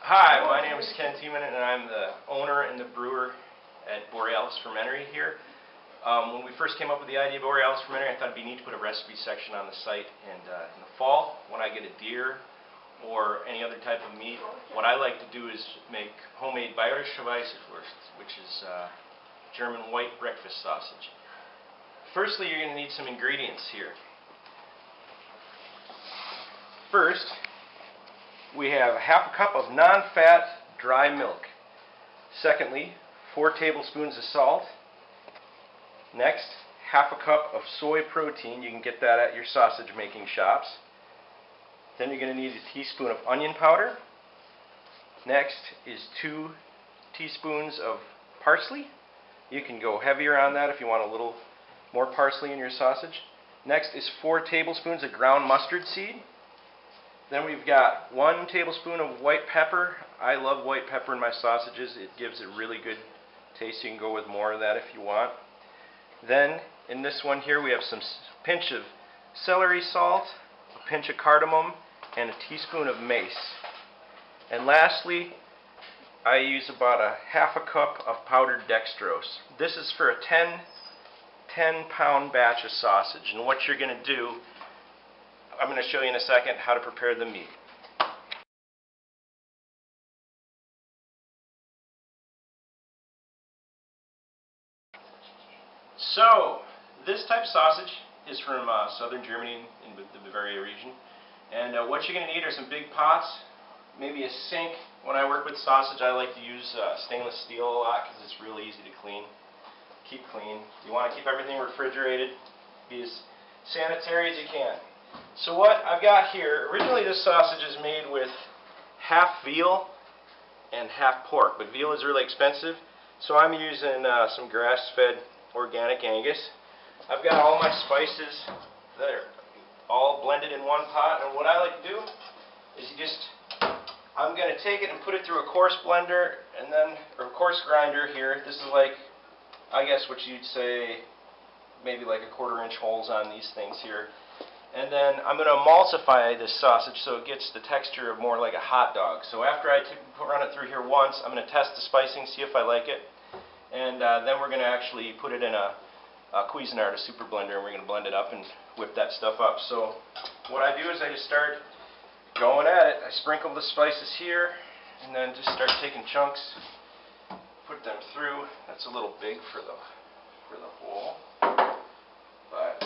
Hi, my name is Ken Tiemann, and I'm the owner and the brewer at Borealis Fermentory here. When we first came up with the idea of Borealis Fermentory, I thought it'd be neat to put a recipe section on the site. And in the fall, when I get a deer or any other type of meat, what I like to do is make homemade Bavarian Weisswurst, which is German white breakfast sausage. Firstly, you're going to need some ingredients here. First, we have half a cup of non-fat dry milk. Secondly, 4 tablespoons of salt. Next, half a cup of soy protein. You can get that at your sausage making shops. Then you're going to need a teaspoon of onion powder. Next is 2 teaspoons of parsley. You can go heavier on that if you want a little more parsley in your sausage. Next is 4 tablespoons of ground mustard seed. Then we've got 1 tablespoon of white pepper. I love white pepper in my sausages. It gives it really good taste. You can go with more of that if you want. Then in this one here we have some pinch of celery salt, a pinch of cardamom, and a teaspoon of mace. And lastly, I use about a half a cup of powdered dextrose. This is for a 10-pound batch of sausage. And what you're going to do, I'm going to show you in a second how to prepare the meat. So, this type of sausage is from southern Germany in the Bavaria region. And what you're going to need are some big pots, maybe a sink. When I work with sausage, I like to use stainless steel a lot because it's really easy to keep clean. You want to keep everything refrigerated, be as sanitary as you can. So what I've got here, originally this sausage is made with half veal and half pork, but veal is really expensive, so I'm using some grass-fed organic Angus. I've got all my spices that are all blended in one pot, and what I like to do is I'm going to take it and put it through a coarse blender, or a coarse grinder here. This is like, I guess what you'd say, maybe like a 1/4 inch holes on these things here. And then I'm going to emulsify this sausage so it gets the texture of more like a hot dog. So after I run it through here once, I'm going to test the spicing, see if I like it. And then we're going to actually put it in a Cuisinart, a super blender, and we're going to blend it up and whip that stuff up. So what I do is I just start going at it. I sprinkle the spices here, and then just start taking chunks, put them through. That's a little big for the hole, but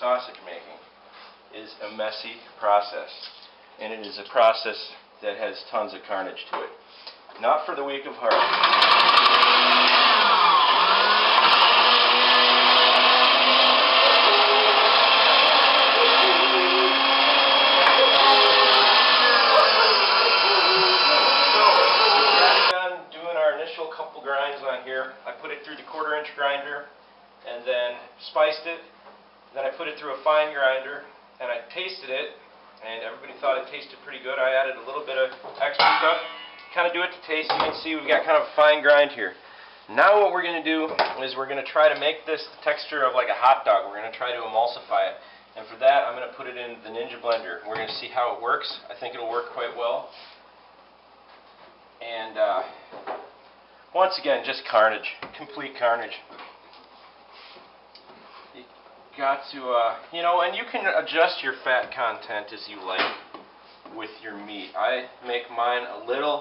sausage making is a messy process, and it is a process that has tons of carnage to it. Not for the weak of heart. So, we got done doing our initial couple grinds on here. I put it through the 1/4 inch grinder and then spiced it. Then I put it through a fine grinder, and I tasted it, and everybody thought it tasted pretty good. I added a little bit of extra stuff, kind of do it to taste. You can see we've got kind of a fine grind here. Now what we're going to do is we're going to try to make this the texture of like a hot dog. We're going to try to emulsify it, and for that I'm going to put it in the Ninja blender. We're going to see how it works. I think it'll work quite well. And once again, just carnage, complete carnage. Got to, and you can adjust your fat content as you like with your meat. I make mine with a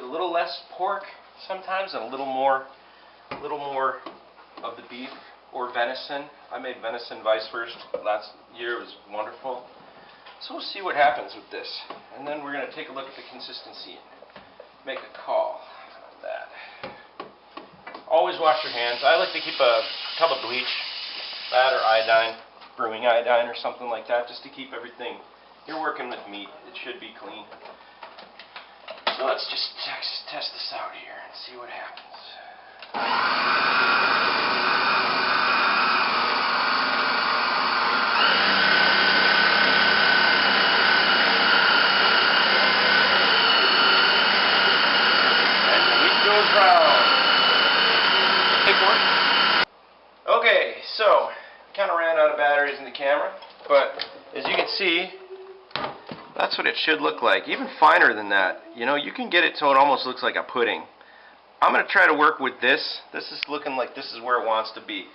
little less pork sometimes, and a little more of the beef or venison. I made venison Weisswurst last year. It was wonderful. So we'll see what happens with this, and then we're going to take a look at the consistency and make a call on that. Always wash your hands. I like to keep a tub of bleach. That or iodine, brewing iodine or something like that, just to keep everything. You're working with meat, it should be clean. So let's just test this out here and see what happens. And the meat goes round. Take one. Okay, so kind of ran That's what it should look like. Even finer than that. You know, you can get it so it almost looks like a pudding. I'm going to try to work with this. This is looking like this is where it wants to be.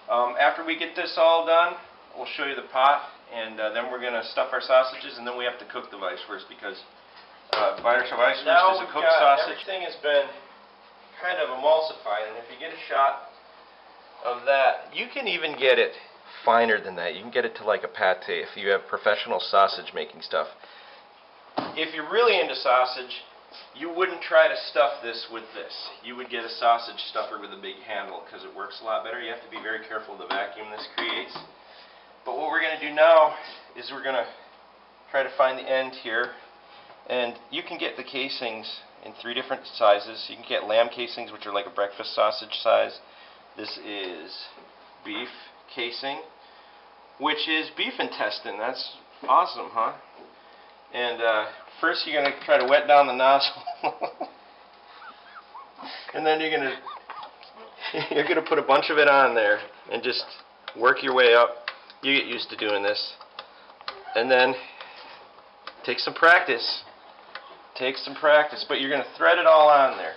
After we get this all done, we'll show you the pot, and then we're going to stuff our sausages, and then we have to cook the Weisswurst, because Finnish Weisswurst is a cooked sausage. Everything has been kind of emulsified, and if you get a shot of that, you can even get it finer than that. You can get it to like a pate if you have professional sausage making stuff. If you're really into sausage, you wouldn't try to stuff this with this. You would get a sausage stuffer with a big handle, because it works a lot better. You have to be very careful of the vacuum this creates. But what we're going to do now is we're going to try to find the end here. And you can get the casings in 3 different sizes. You can get lamb casings, which are like a breakfast sausage size. This is beef casing, which is beef intestine. That's awesome, huh? And first you're going to try to wet down the nozzle. And then you're going to put a bunch of it on there and just work your way up. You get used to doing this. And then take some practice. Take some practice, but you're going to thread it all on there.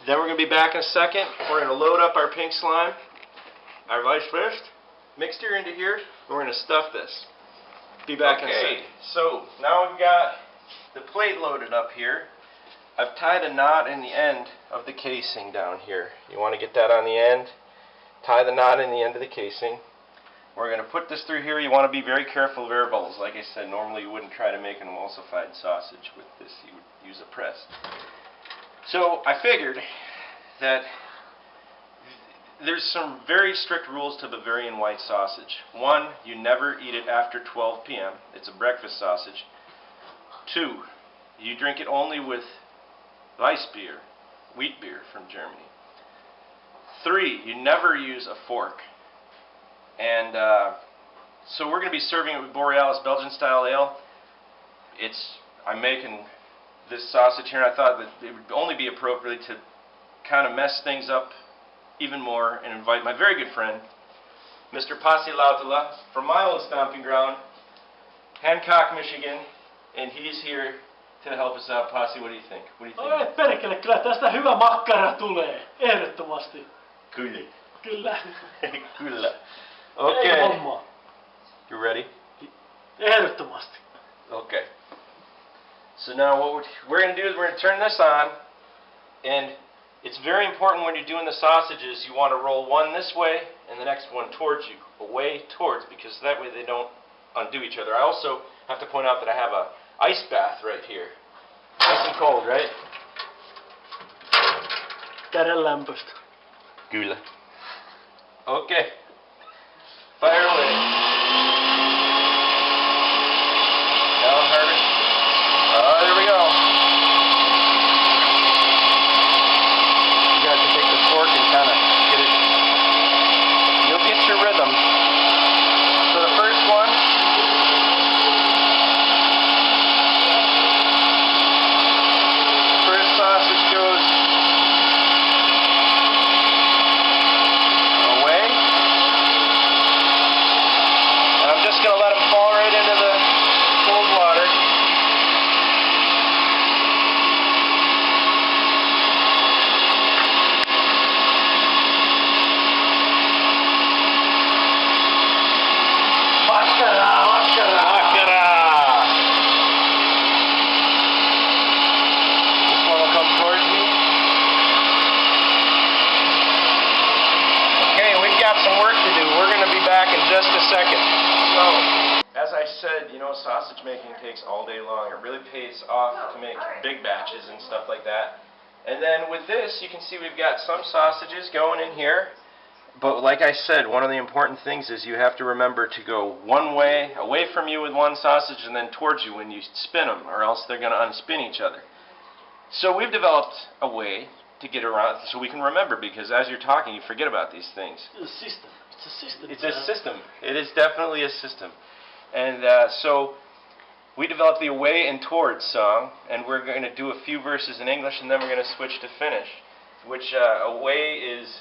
Then we're going to be back in a second. We're going to load up our pink slime, our Weisswurst mixture into here, and we're going to stuff this. Be back in a second. So now we've got the plate loaded up here. I've tied a knot in the end of the casing down here. You want to get that on the end. Tie the knot in the end of the casing. We're going to put this through here. You want to be very careful of air bubbles. Like I said, normally you wouldn't try to make an emulsified sausage with this. You would use a press. So I figured that there's some very strict rules to Bavarian white sausage. 1, you never eat it after 12 p.m. It's a breakfast sausage. 2, you drink it only with Weissbier, wheat beer from Germany. 3, you never use a fork. And so we're going to be serving it with Borealis Belgian style ale. I'm making this sausage here, and I thought that it would only be appropriate to kind of mess things up even more and invite my very good friend, Mr. Pasi from my old stomping ground, Hancock, Michigan, and he's here to help us out. Pasi, what do you think? What do you think? Oi perkele, kyllä tästä hyvä makkara tulee, ehdottomasti. Kyllä. Kyllä. Kyllä. Okay. You ready? Ehdottomasti. Okay. So now what we're going to do is we're going to turn this on, and it's very important when you're doing the sausages, you want to roll one this way and the next one towards you, away towards, because that way they don't undo each other. I also have to point out that I have a ice bath right here. Nice and cold, right? Käden lämpöstä. Kyllä. Okay. Fire away. Down harder. There we go. You guys can take the fork and kind of get it. You'll get your rhythm. So the first one. First sausage goes away. And I'm just going to let them fall right into the cold water. Some work to do. We're going to be back in just a second. So, as I said, you know, sausage making takes all day long. It really pays off to make big batches and stuff like that. And then with this, you can see we've got some sausages going in here. But like I said, one of the important things is you have to remember to go one way, away from you with one sausage, and then towards you when you spin them, or else they're going to unspin each other. So we've developed a way to get around, so we can remember, because as you're talking, you forget about these things. It's a system. It's a system. It's a system. It is definitely a system. And so we developed the away and towards song, and we're going to do a few verses in English, and then we're going to switch to Finnish, which away is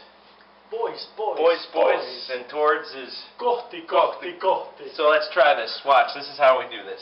boys, and towards is kohti. So let's try this. Watch. This is how we do this.